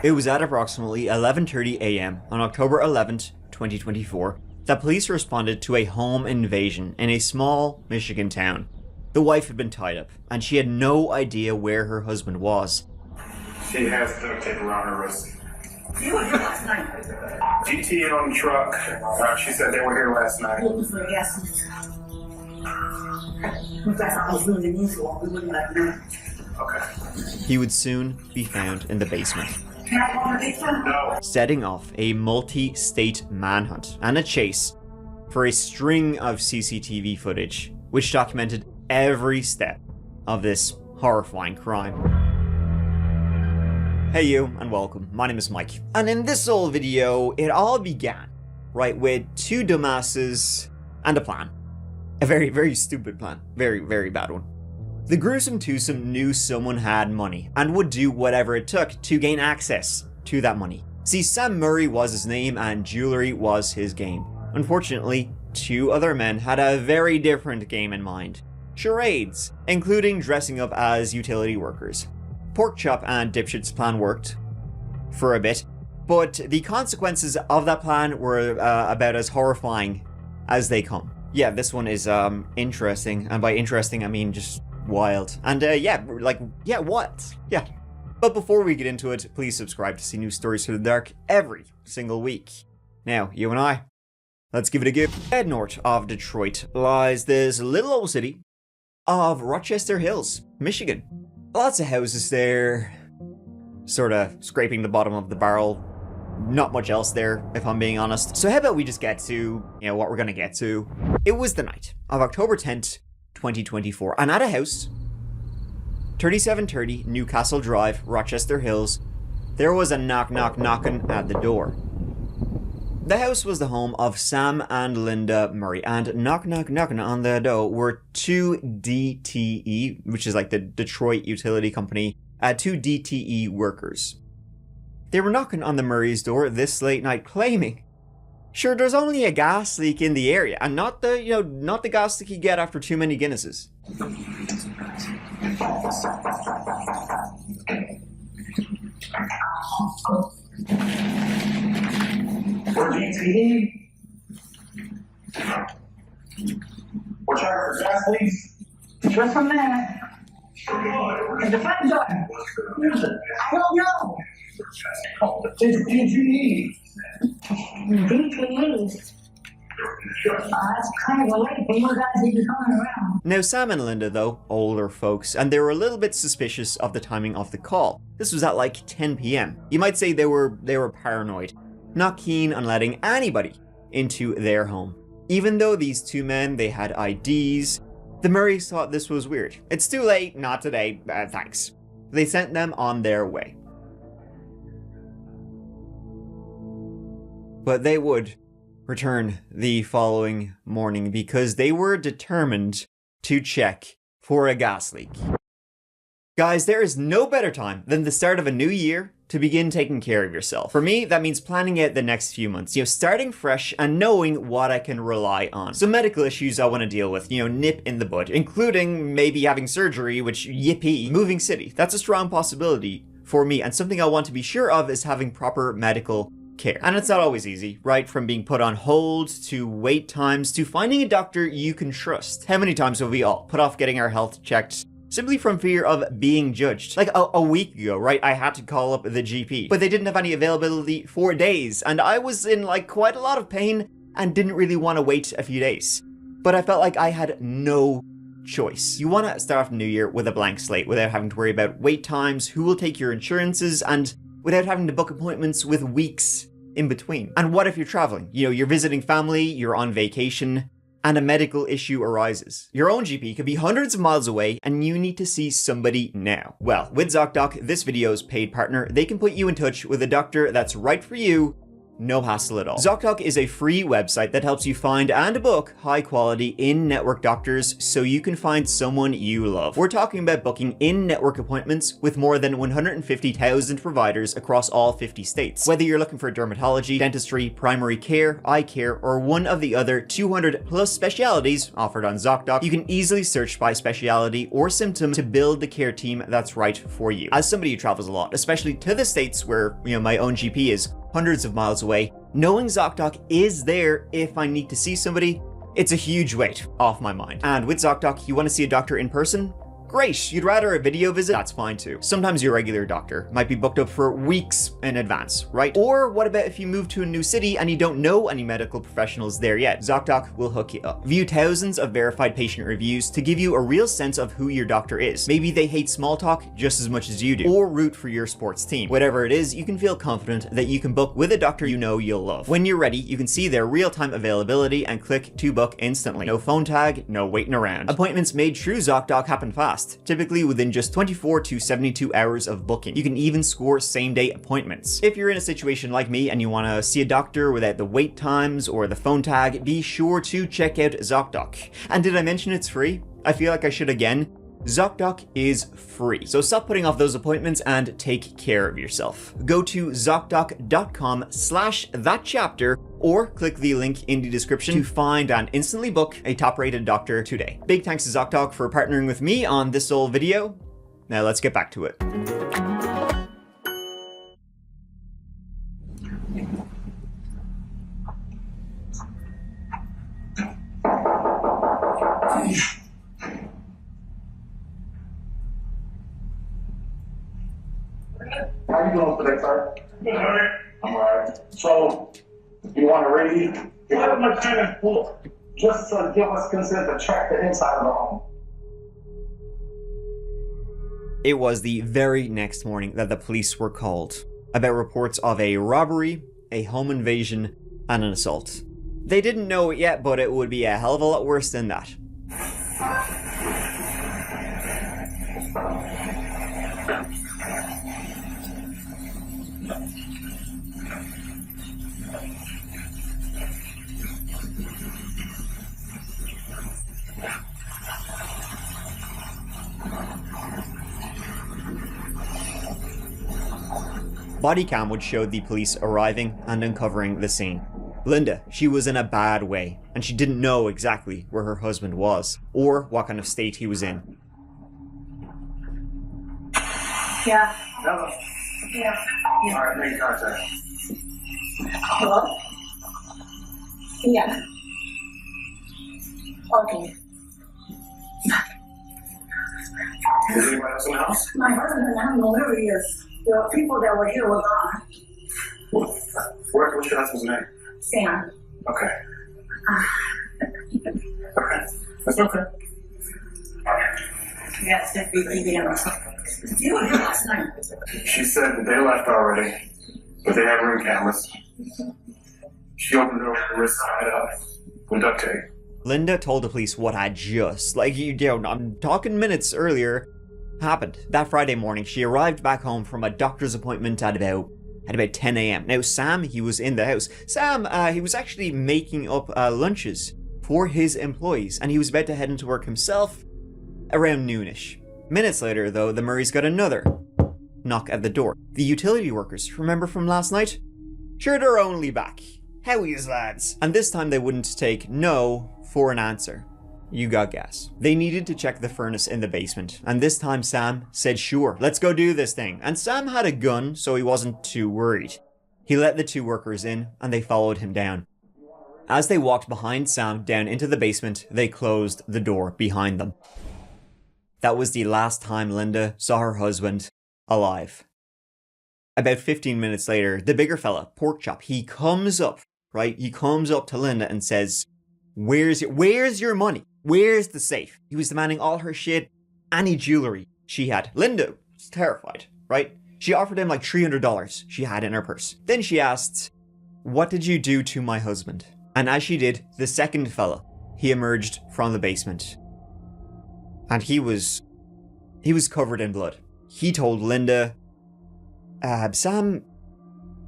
It was at approximately 11:30 a.m. on October 11th, 2024, that police responded to a home invasion in a small Michigan town. The wife had been tied up, and she had no idea where her husband was. She has duct tape around her wrist. You were here last night. GT on the truck. She said they were here last night. Looking for a gas leak. In fact, I was really unusual. We wouldn't let them. Okay. He would soon be found in the basement. Can I call the big one? No. Setting off a multi-state manhunt and a chase for a string of CCTV footage, which documented every step of this horrifying crime. Hey you, and welcome. My name is Mike. And in this old video, it all began, right, with two dumbasses and a plan. A very, very stupid plan. Very, very bad one. The gruesome twosome knew someone had money and would do whatever it took to gain access to that money. See, Sam Murray was his name and jewelry was his game. Unfortunately, two other men had a very different game in mind. Charades, including dressing up as utility workers. Porkchop and Dipshit's plan worked for a bit, but the consequences of that plan were about as horrifying as they come. Yeah, this one is interesting, and by interesting I mean just wild. And what? Yeah. But before we get into it, please subscribe to see new stories from the dark every single week. Now, you and I, let's give it a go. Head north of Detroit lies this little old city of Rochester Hills, Michigan. Lots of houses there, sort of scraping the bottom of the barrel. Not much else there, if I'm being honest. So how about we just get to, what we're gonna get to. It was the night of October 10th, 2024, and at a house, 3730 Newcastle Drive, Rochester Hills, there was a knocking at the door. The house was the home of Sam and Linda Murray, and knocking on the door were two DTE, which is like the Detroit Utility Company, two DTE workers. They were knocking on the Murray's door this late night, claiming, sure, there's only a gas leak in the area, and not the gas leak you get after too many Guinnesses. For GT? We're trying for gas leaks? Just from there. And the front door. I don't know. It's GT. DTE. That's kind of late. They were guys who were coming around. Now, Sam and Linda, though, older folks, and they were a little bit suspicious of the timing of the call. This was at like 10 p.m. You might say they were paranoid, not keen on letting anybody into their home. Even though these two men, they had IDs, the Murrays thought this was weird. It's too late, not today, thanks. They sent them on their way. But they would return the following morning because they were determined to check for a gas leak. Guys, there is no better time than the start of a new year to begin taking care of yourself. For me, that means planning out the next few months, starting fresh and knowing what I can rely on. Some medical issues I want to deal with, nip in the bud, including maybe having surgery, which yippee. Moving city, that's a strong possibility for me, and something I want to be sure of is having proper medical care. And it's not always easy, right? From being put on hold, to wait times, to finding a doctor you can trust. How many times have we all put off getting our health checked simply from fear of being judged? Like a week ago, right, I had to call up the GP, but they didn't have any availability for days, and I was in quite a lot of pain and didn't really want to wait a few days. But I felt like I had no choice. You want to start off the new year with a blank slate without having to worry about wait times, who will take your insurances, and without having to book appointments with weeks in between. And what if you're traveling? You're visiting family, you're on vacation, and a medical issue arises. Your own GP could be hundreds of miles away, and you need to see somebody now. Well, with ZocDoc, this video's paid partner, they can put you in touch with a doctor that's right for you No hassle at all. ZocDoc is a free website that helps you find and book high-quality in-network doctors so you can find someone you love. We're talking about booking in-network appointments with more than 150,000 providers across all 50 states. Whether you're looking for dermatology, dentistry, primary care, eye care, or one of the other 200 plus specialities offered on ZocDoc, you can easily search by speciality or symptom to build the care team that's right for you. As somebody who travels a lot, especially to the States where, my own GP is hundreds of miles away, knowing ZocDoc is there if I need to see somebody, it's a huge weight off my mind. And with ZocDoc, you want to see a doctor in person? Great. You'd rather a video visit? That's fine too. Sometimes your regular doctor might be booked up for weeks in advance, right? Or what about if you move to a new city and you don't know any medical professionals there yet? ZocDoc will hook you up. View thousands of verified patient reviews to give you a real sense of who your doctor is. Maybe they hate small talk just as much as you do, or root for your sports team. Whatever it is, you can feel confident that you can book with a doctor you know you'll love. When you're ready, you can see their real-time availability and click to book instantly. No phone tag, no waiting around. Appointments made through ZocDoc happen fast, typically within just 24 to 72 hours of booking. You can even score same-day appointments. If you're in a situation like me and you want to see a doctor without the wait times or the phone tag, be sure to check out ZocDoc. And did I mention it's free? I feel like I should again. ZocDoc is free, so stop putting off those appointments and take care of yourself. Go to ZocDoc.com/thatchapter or click the link in the description to find and instantly book a top-rated doctor today. Big thanks to ZocDoc for partnering with me on this whole video. Now let's get back to it. How you doing today, sir? Good, alright. I'm alright. So, you want to read? You have my pen and book. Just to give us consent to check the inside of the home. It was the very next morning that the police were called about reports of a robbery, a home invasion, and an assault. They didn't know it yet, but it would be a hell of a lot worse than that. Bodycam would show the police arriving and uncovering the scene. Linda, she was in a bad way, and she didn't know exactly where her husband was, or what kind of state he was in. Yeah. Hello. Yeah. Alright, make contact. Hello? Yeah. Okay. Is anybody else in the house? My husband, I don't know where he is. The people that were here were gone. What's your husband's name? Sam. Okay. Okay. That's okay. Yes, if we You were here last night. She said that they left already, but they have ring cameras. She opened her wrist side up with duct tape. Linda told the police what had just, I'm talking minutes earlier, happened. That Friday morning, she arrived back home from a doctor's appointment at about 10 a.m. Now, Sam, he was in the house. Sam, he was actually making up lunches for his employees, and he was about to head into work himself around noonish. Minutes later, though, the Murrays got another knock at the door. The utility workers, remember from last night? Sure, they're only back. How is, lads? And this time they wouldn't take no for an answer. You got gas. They needed to check the furnace in the basement, and this time Sam said sure, let's go do this thing. And Sam had a gun, so he wasn't too worried. He let the two workers in, and they followed him down. As they walked behind Sam down into the basement, they closed the door behind them. That was the last time Linda saw her husband alive. About 15 minutes later, the bigger fella, Porkchop, he comes up, right? He comes up to Linda and says, Where's your money? Where's the safe? He was demanding all her shit, any jewelry she had. Linda was terrified, right? She offered him like $300 she had in her purse. Then she asked, what did you do to my husband? And as she did, the second fella, he emerged from the basement. And he was covered in blood. He told Linda, Sam,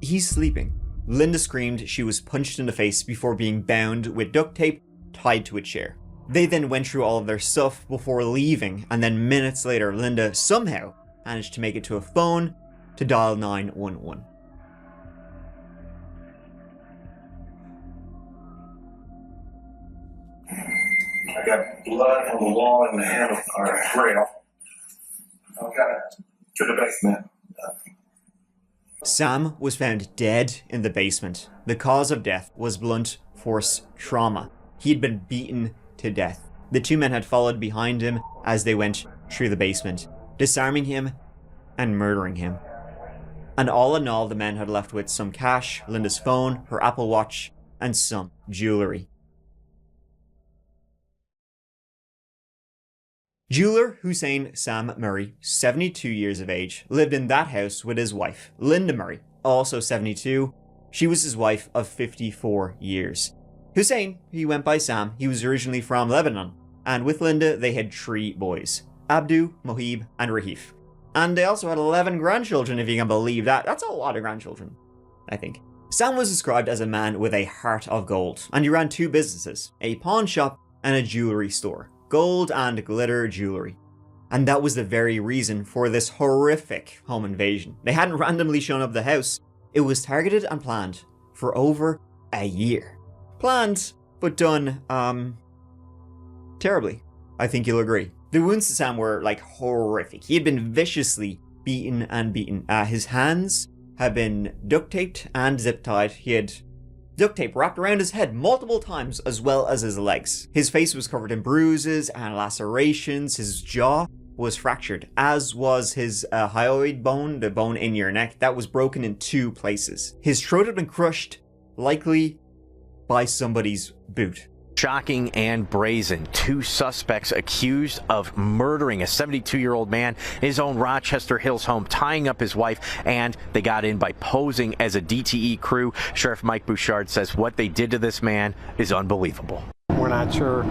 he's sleeping. Linda screamed she was punched in the face before being bound with duct tape tied to a chair. They then went through all of their stuff before leaving, and then minutes later, Linda somehow managed to make it to a phone to dial 911. I got blood on the wall and the handle or rail. Okay. To the basement. Sam was found dead in the basement. The cause of death was blunt force trauma. He had been beaten to death. The two men had followed behind him as they went through the basement, disarming him and murdering him. And all in all, the men had left with some cash, Linda's phone, her Apple Watch, and some jewelry. Jeweler Hussein Sam Murray, 72 years of age, lived in that house with his wife, Linda Murray, also 72. She was his wife of 54 years. Hussein, he went by Sam, he was originally from Lebanon, and with Linda they had 3 boys, Abdu, Mohib, and Rahif. And they also had 11 grandchildren, if you can believe that. That's a lot of grandchildren, I think. Sam was described as a man with a heart of gold, and he ran 2 businesses, a pawn shop and a jewelry store. Gold and glitter jewelry. And that was the very reason for this horrific home invasion. They hadn't randomly shown up the house. It was targeted and planned for over a year. Planned, but done, terribly. I think you'll agree. The wounds to Sam were, like, horrific. He had been viciously beaten and beaten. His hands had been duct taped and zip tied. He had duct tape wrapped around his head multiple times, as well as his legs. His face was covered in bruises and lacerations. His jaw was fractured, as was his hyoid bone, the bone in your neck, that was broken in 2 places. His throat had been crushed, likely by somebody's boot. Shocking and brazen. 2 suspects accused of murdering a 72-year-old man in his own Rochester Hills home, tying up his wife, and they got in by posing as a DTE crew. Sheriff Mike Bouchard says what they did to this man is unbelievable. We're not sure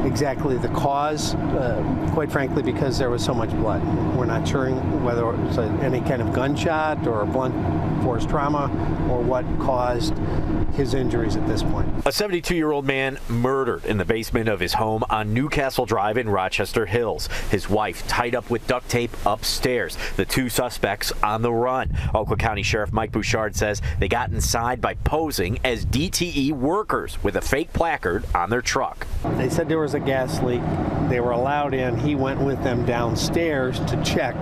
exactly the cause, quite frankly, because there was so much blood. We're not sure whether it was any kind of gunshot or blunt force trauma or what caused his injuries at this point. A 72-year-old man murdered in the basement of his home on Newcastle Drive in Rochester Hills. His wife tied up with duct tape upstairs. The 2 suspects on the run. Oakland County Sheriff Mike Bouchard says they got inside by posing as DTE workers with a fake placard on their truck. They said there was a gas leak. They were allowed in. He went with them downstairs to check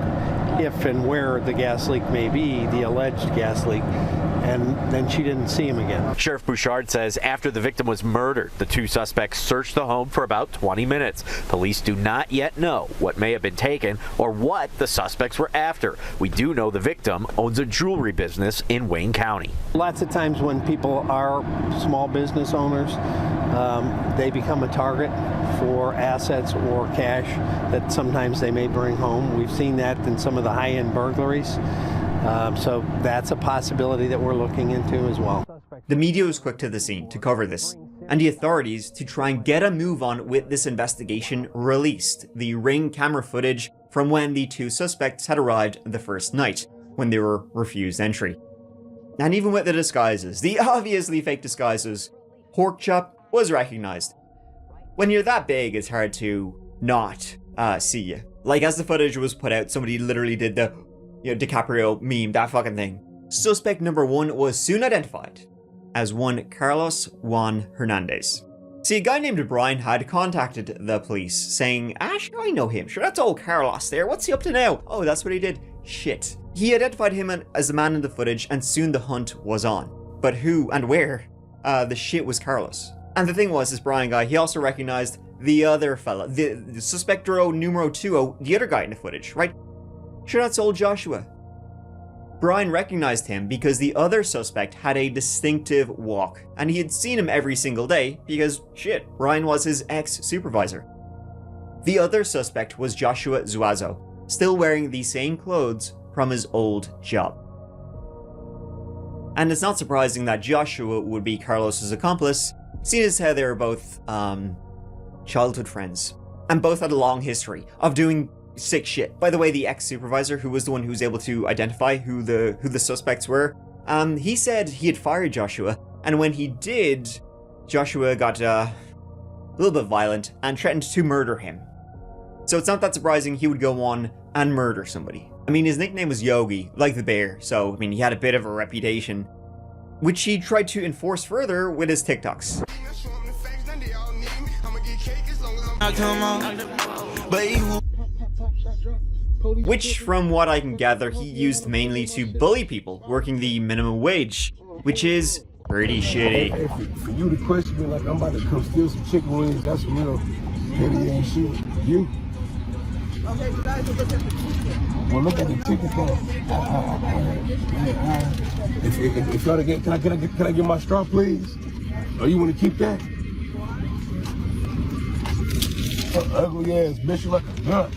if and where the gas leak may be, the alleged gas leak, and then she didn't see him again. Sheriff Bouchard says after the victim was murdered, the 2 suspects searched the home for about 20 minutes. Police do not yet know what may have been taken or what the suspects were after. We do know the victim owns a jewelry business in Wayne County. Lots of times when people are small business owners, they become a target for assets or cash that sometimes they may bring home. We've seen that in some of the high-end burglaries. So that's a possibility that we're looking into as well. The media was quick to the scene to cover this, and the authorities, to try and get a move on with this investigation, released the Ring camera footage from when the 2 suspects had arrived the first night, when they were refused entry. And even with the disguises, the obviously fake disguises, Porkchop was recognized. When you're that big, it's hard to not see you. Like, as the footage was put out, somebody literally did the DiCaprio meme, that fucking thing. Suspect number 1 was soon identified as one Carlos Juan Hernandez. See, a guy named Brian had contacted the police saying, sure, I know him. Sure, that's old Carlos there. What's he up to now? Oh, that's what he did. Shit. He identified him as the man in the footage, and soon the hunt was on. But who and where? The shit was Carlos. And the thing was, this Brian guy, he also recognized the other fella, the suspectro numero 2, the other guy in the footage, right? Sure, that's old Joshua. Brian recognized him because the other suspect had a distinctive walk, and he had seen him every single day because, shit, Brian was his ex-supervisor. The other suspect was Joshua Zuazo, still wearing the same clothes from his old job. And it's not surprising that Joshua would be Carlos's accomplice, seeing as how they were both, childhood friends, and both had a long history of doing sick shit. By the way, the ex-supervisor, who was the one who was able to identify who the suspects were, He said he had fired Joshua, and when he did, Joshua got a little bit violent and threatened to murder him. So it's not that surprising he would go on and murder somebody. I mean, his nickname was Yogi, like the bear, so I mean, he had a bit of a reputation, which he tried to enforce further with his TikToks. Which, from what I can gather, he used mainly to bully people working the minimum wage, which is pretty shitty. Hey, for you to question me like I'm about to come steal some chicken wings, that's real petty ass shit. You? Okay, you guys look at the chicken. Well, look at the chicken thing. If y'all get, can I get my straw, please? Or you want to keep that? Ugly ass bitch, you like a gun.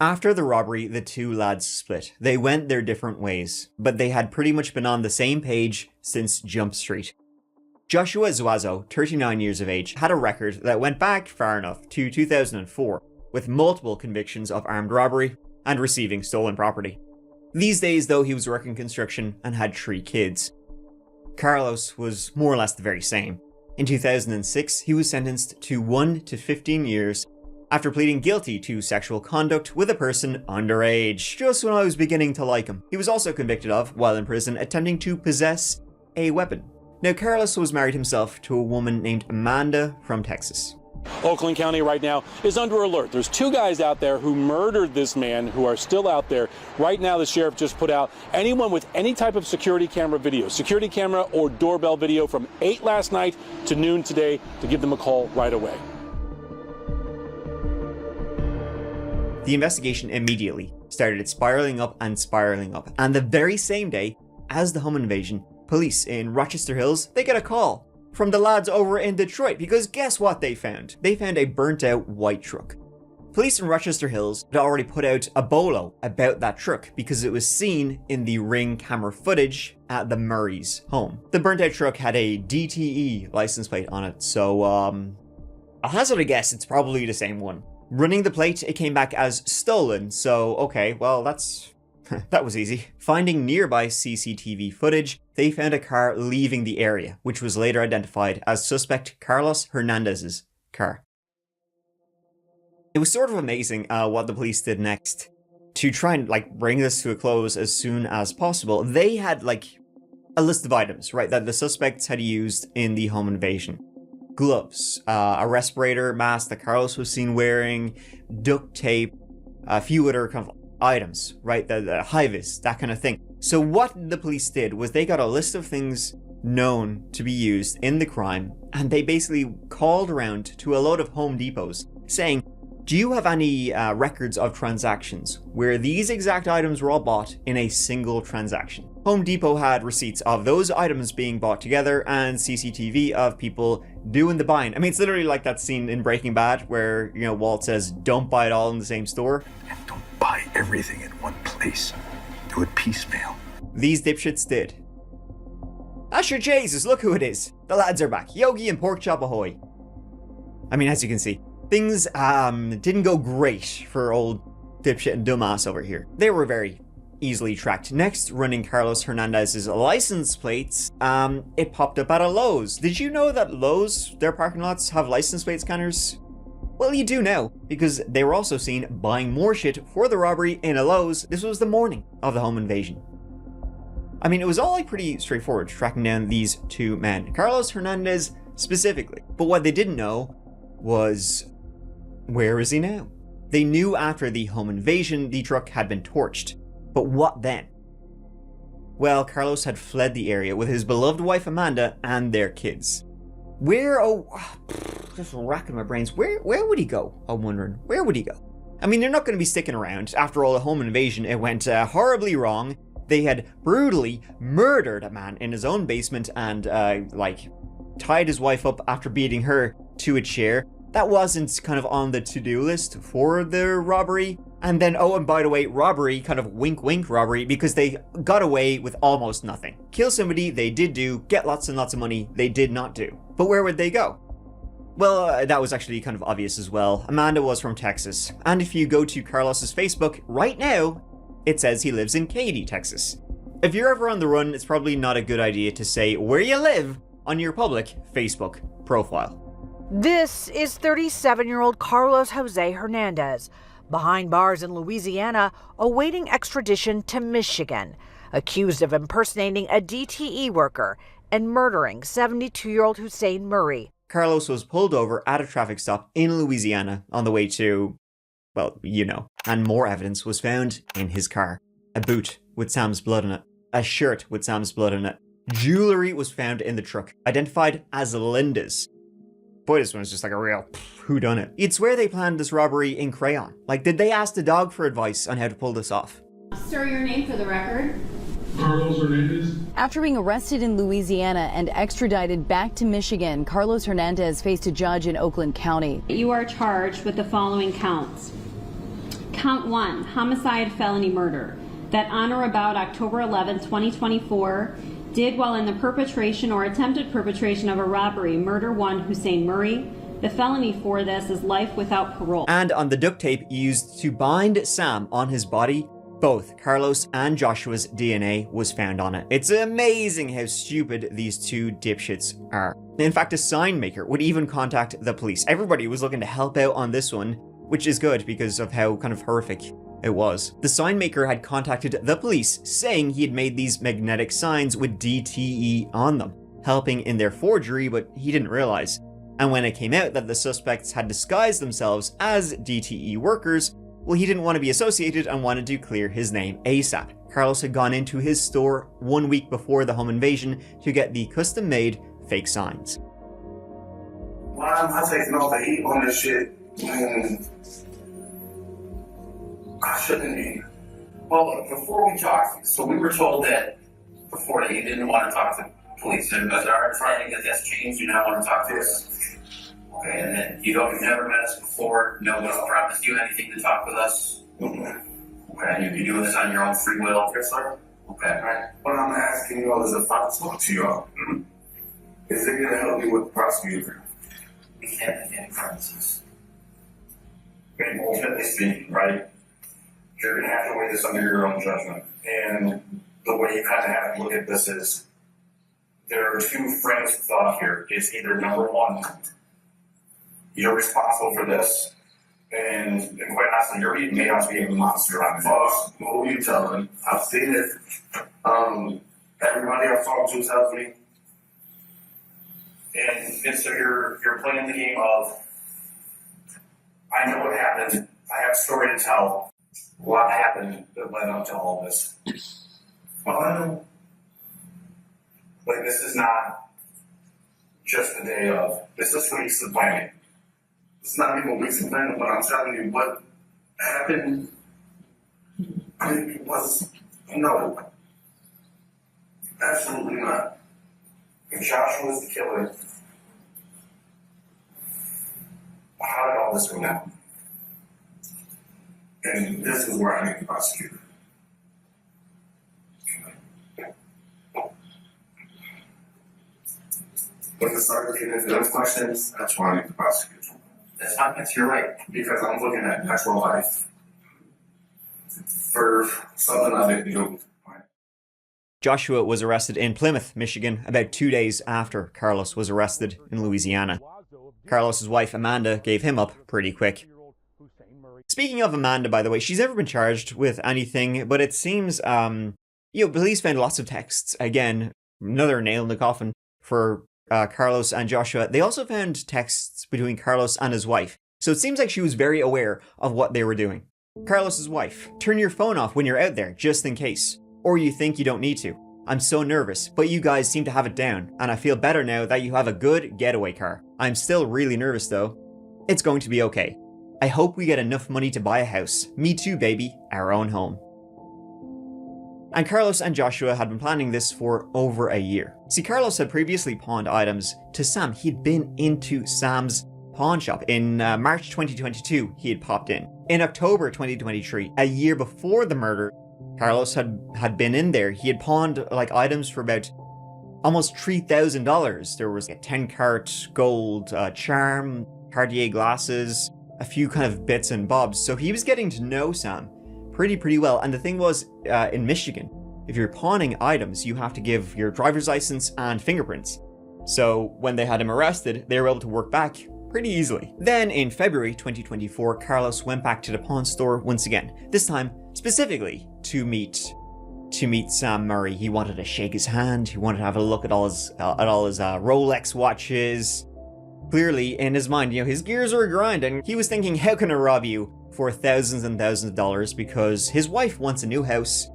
After the robbery, the two lads split. They went their different ways, but they had pretty much been on the same page since Jump Street. Joshua Zuazo, 39 years of age, had a record that went back far enough to 2004, with multiple convictions of armed robbery and receiving stolen property. These days, though, he was working construction and had 3 kids. Carlos was more or less the very same. In 2006, he was sentenced to 1 to 15 years after pleading guilty to sexual conduct with a person underage, just when I was beginning to like him. He was also convicted of, while in prison, attempting to possess a weapon. Now, Carlos was married himself to a woman named Amanda from Texas. Oakland County right now is under alert. There's 2 guys out there who murdered this man who are still out there. Right now, the sheriff just put out anyone with any type of security camera video, security camera or doorbell video from 8 last night to noon today to give them a call right away. The investigation immediately started spiraling up, and the very same day as the home invasion, police in Rochester Hills, they get a call from the lads over in Detroit, because guess what they found? They found a burnt out white truck. Police in Rochester Hills had already put out a bolo about that truck because it was seen in the Ring camera footage at the Murray's home. The burnt out truck had a DTE license plate on it, so I'll hazard a guess it's probably the same one. Running the plate, it came back as stolen, so okay, well that was easy. Finding nearby CCTV footage, they found a car leaving the area, which was later identified as suspect Carlos Hernandez's car. It was sort of amazing what the police did next. To try and bring this to a close as soon as possible, they had a list of items, right, that the suspects had used in the home invasion. Gloves, a respirator mask that Carlos was seen wearing, duct tape, a few other kind of items, right? The high-vis, that kind of thing. So what the police did was they got a list of things known to be used in the crime, and they basically called around to a load of Home Depots saying, do you have any records of transactions where these exact items were all bought in a single transaction? Home Depot had receipts of those items being bought together and CCTV of people doing the buying. I mean, it's literally like that scene in Breaking Bad where, Walt says, don't buy it all in the same store. And don't buy everything in one place. Do it piecemeal. These dipshits did. Asher Jesus, look who it is. The lads are back. Yogi and Pork Chop Ahoy. I mean, as you can see, things didn't go great for old dipshit and dumbass over here. They were very easily tracked. Next, running Carlos Hernandez's license plates, it popped up at a Lowe's. Did you know that Lowe's, their parking lots, have license plate scanners? Well, you do now, because they were also seen buying more shit for the robbery in a Lowe's. This was the morning of the home invasion. I mean, it was all pretty straightforward tracking down these 2 men, Carlos Hernandez specifically. But what they didn't know was, where is he now? They knew after the home invasion, the truck had been torched. But what then? Well, Carlos had fled the area with his beloved wife Amanda and their kids. Just racking my brains. Where would he go? I'm wondering. Where would he go? I mean, they're not going to be sticking around. After all, the home invasion, it went horribly wrong. They had brutally murdered a man in his own basement and, tied his wife up after beating her to a chair. That wasn't kind of on the to-do list for the robbery. And then, oh, and by the way, robbery, kind of wink-wink robbery, because they got away with almost nothing. Kill somebody, they did do. Get lots and lots of money, they did not do. But where would they go? Well, that was actually kind of obvious as well. Amanda was from Texas. And if you go to Carlos's Facebook right now, It says he lives in Katy, Texas. If you're ever on the run, it's probably not a good idea to say where you live on your public Facebook profile. This is 37-year-old Carlos Jose Hernandez, behind bars in Louisiana, awaiting extradition to Michigan, accused of impersonating a DTE worker and murdering 72-year-old Hussein Murray. Carlos was pulled over at a traffic stop in Louisiana on the way to, well, you know. And more evidence was found in his car. A boot with Sam's blood on it. A shirt with Sam's blood on it. Jewelry was found in the truck, identified as Linda's. Boy, this one's just like a real whodunit. You'd swear they planned this robbery in crayon. Like, did they ask the dog for advice on how to pull this off? Sir, your name for the record? Carlos Hernandez. After being arrested in Louisiana and extradited back to Michigan, Carlos Hernandez faced a judge in Oakland County. You are charged with the following counts. Count 1, homicide, felony murder. That on or about October 11, 2024, did while in the perpetration or attempted perpetration of a robbery, murder 1 Hussein Murray. The felony for this is life without parole. And on the duct tape used to bind Sam on his body, both Carlos and Joshua's DNA was found on it. It's amazing how stupid these two dipshits are. In fact, a sign maker would even contact the police. Everybody was looking to help out on this one, which is good because of how kind of horrific it was. The sign maker had contacted the police saying he had made these magnetic signs with DTE on them, helping in their forgery, but he didn't realize. And when it came out that the suspects had disguised themselves as DTE workers, well, he didn't want to be associated and wanted to clear his name ASAP. Carlos had gone into his store 1 week before the home invasion to get the custom-made fake signs. Why am I taking all the heat on this shit? And I shouldn't be. Well, before we talked, so we were told that before that you didn't want to talk to police, and as our trying to get this changed, you now want to talk to us. Okay, and then you've never met us before. No one promised you anything to talk with us. Mm-hmm. Okay, and you'd be doing this on your own free will. Yes, sir. Okay, right. What I'm asking y'all is if I talk to y'all, is it gonna help me with the prosecutor? We can't make any promises. And ultimately speaking, right? You're gonna have to weigh this under your own judgment. And the way you kind of have to look at this is there are two frames of thought here. It's either number one, you're responsible for this, and quite honestly, you're even made out to be a monster on this. Who you telling? I've seen it. Everybody I've talked to tells me. And so you're playing the game of, I know what happened, I have a story to tell. What happened that led up to all this? Well, I know. Like, this is not just a day of, this is weeks of planning. It's not even weeks of planning, but I'm telling you what happened. It was, no. Absolutely not. If Joshua was the killer, how did all this go down? And this is where I need the prosecutor. When I started getting into those questions, that's why I need the prosecutor. You're right. Because I'm looking at natural life for something I didn't do. Joshua was arrested in Plymouth, Michigan, about 2 days after Carlos was arrested in Louisiana. Carlos's wife, Amanda, gave him up pretty quick. Speaking of Amanda, by the way, she's never been charged with anything, but it seems, police found lots of texts. Again, another nail in the coffin for Carlos and Joshua. They also found texts between Carlos and his wife, so it seems like she was very aware of what they were doing. Carlos's wife: turn your phone off when you're out there, just in case. Or you think you don't need to. I'm so nervous, but you guys seem to have it down, and I feel better now that you have a good getaway car. I'm still really nervous though. It's going to be okay. I hope we get enough money to buy a house. Me too, baby. Our own home. And Carlos and Joshua had been planning this for over a year. See, Carlos had previously pawned items to Sam. He'd been into Sam's pawn shop. In March 2022, he had popped in. In October 2023, a year before the murder, Carlos had been in there. He had pawned items for about almost $3,000. There was a 10-carat gold charm, Cartier glasses, a few kind of bits and bobs. So he was getting to know Sam pretty well. And the thing was, in Michigan, if you're pawning items, you have to give your driver's license and fingerprints. So when they had him arrested, they were able to work back pretty easily. Then in February 2024, Carlos went back to the pawn store once again, this time specifically to meet Sam Murray. He wanted to shake his hand. He wanted to have a look at all his Rolex watches. Clearly, in his mind, his gears were grinding. He was thinking, how can I rob you for thousands and thousands of dollars? Because his wife wants a new house,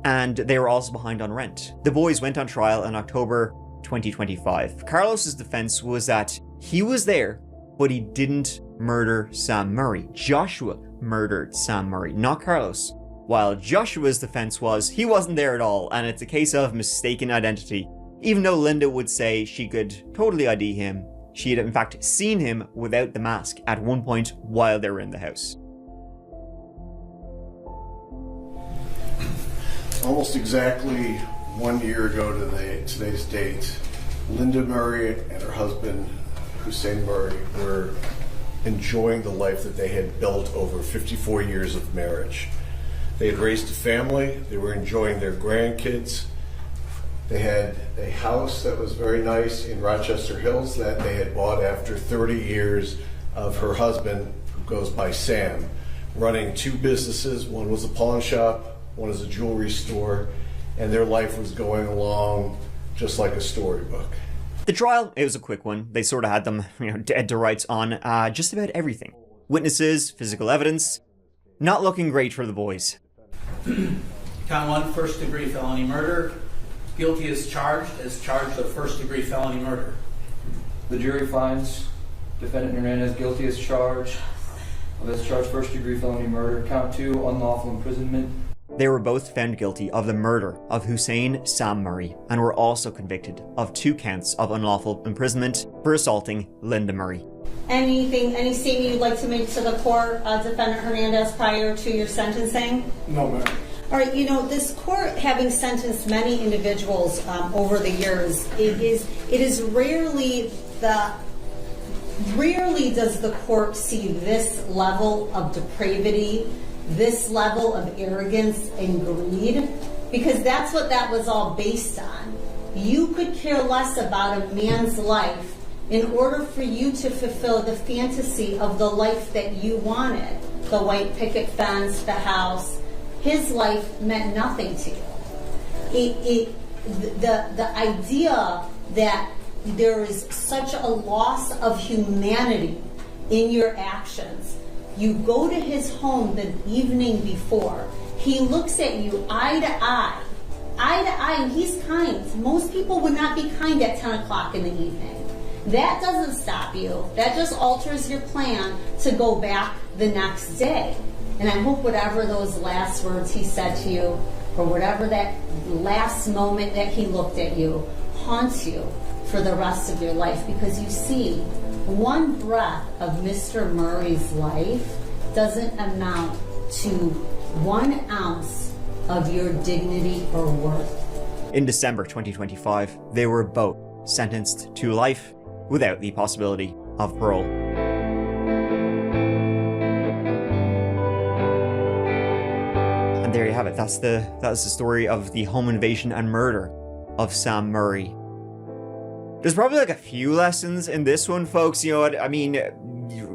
and they were also behind on rent. The boys went on trial in October 2025. Carlos's defense was that he was there, but he didn't murder Sam Murray. Joshua murdered Sam Murray, not Carlos. While Joshua's defense was he wasn't there at all, and it's a case of mistaken identity. Even though Linda would say she could totally ID him, she had in fact seen him without the mask at one point while they were in the house. Almost exactly 1 year ago to today's date, Linda Murray and her husband, Hussein Murray, were enjoying the life that they had built over 54 years of marriage. They had raised a family, they were enjoying their grandkids. They had a house that was very nice in Rochester Hills that they had bought after 30 years of her husband, who goes by Sam, running two businesses. One was a pawn shop, one is a jewelry store, and their life was going along just like a storybook. The trial, it was a quick one. They sort of had them, dead to rights on just about everything. Witnesses, physical evidence, not looking great for the boys. Count 1, first-degree felony murder. Guilty as charged of first-degree felony murder. The jury finds defendant Hernandez guilty as charged first-degree felony murder. Count 2, unlawful imprisonment. They were both found guilty of the murder of Hussein Sam Murray and were also convicted of 2 counts of unlawful imprisonment for assaulting Linda Murray. Any statement you'd like to make to the court, Defendant Hernandez, prior to your sentencing? No, ma'am. All right, this court, having sentenced many individuals over the years, it is rarely does the court see this level of depravity, this level of arrogance and greed, because that's what that was all based on. You could care less about a man's life in order for you to fulfill the fantasy of the life that you wanted. The white picket fence, the house. His life meant nothing to you. The idea that there is such a loss of humanity in your actions. You go to his home the evening before. He looks at you eye to eye, and he's kind. Most people would not be kind at 10 o'clock in the evening. That doesn't stop you. That just alters your plan to go back the next day. And I hope whatever those last words he said to you, or whatever that last moment that he looked at you, haunts you for the rest of your life. Because you see, one breath of Mr. Murray's life doesn't amount to 1 ounce of your dignity or worth. In December 2025, they were both sentenced to life without the possibility of parole. And there you have it. That was the story of the home invasion and murder of Sam Murray. There's probably like a few lessons in this one, folks. You know what? I mean,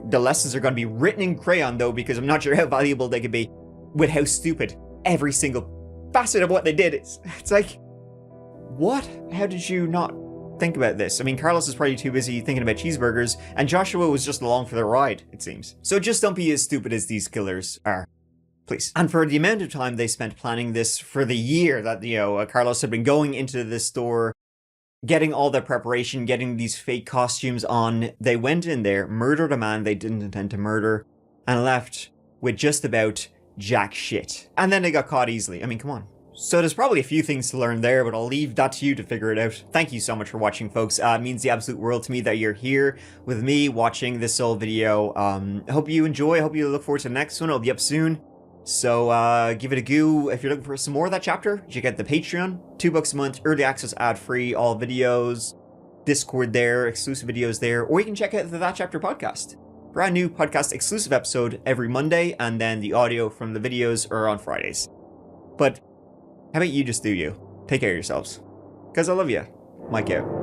the lessons are going to be written in crayon, though, because I'm not sure how valuable they could be with how stupid every single facet of what they did is. It's like, what? How did you not think about this? I mean, Carlos is probably too busy thinking about cheeseburgers, and Joshua was just along for the ride, it seems. So just don't be as stupid as these killers are, please. And for the amount of time they spent planning this, for the year that, Carlos had been going into this store, getting all their preparation, getting these fake costumes on, they went in there, murdered a man they didn't intend to murder, and left with just about jack shit. And then they got caught easily. I mean, come on. So there's probably a few things to learn there, but I'll leave that to you to figure it out. Thank you so much for watching, folks. It means the absolute world to me that you're here with me watching this whole video. I hope you enjoy. I hope you look forward to the next one. It'll be up soon. So give it a go. If you're looking for some more of that chapter, you get the Patreon, $2 a month, early access, ad-free, all videos, Discord there, exclusive videos there, or you can check out the That Chapter podcast. Brand new podcast exclusive episode every Monday, and then the audio from the videos are on Fridays. But how about you just do you? Take care of yourselves. Because I love you. Mike out.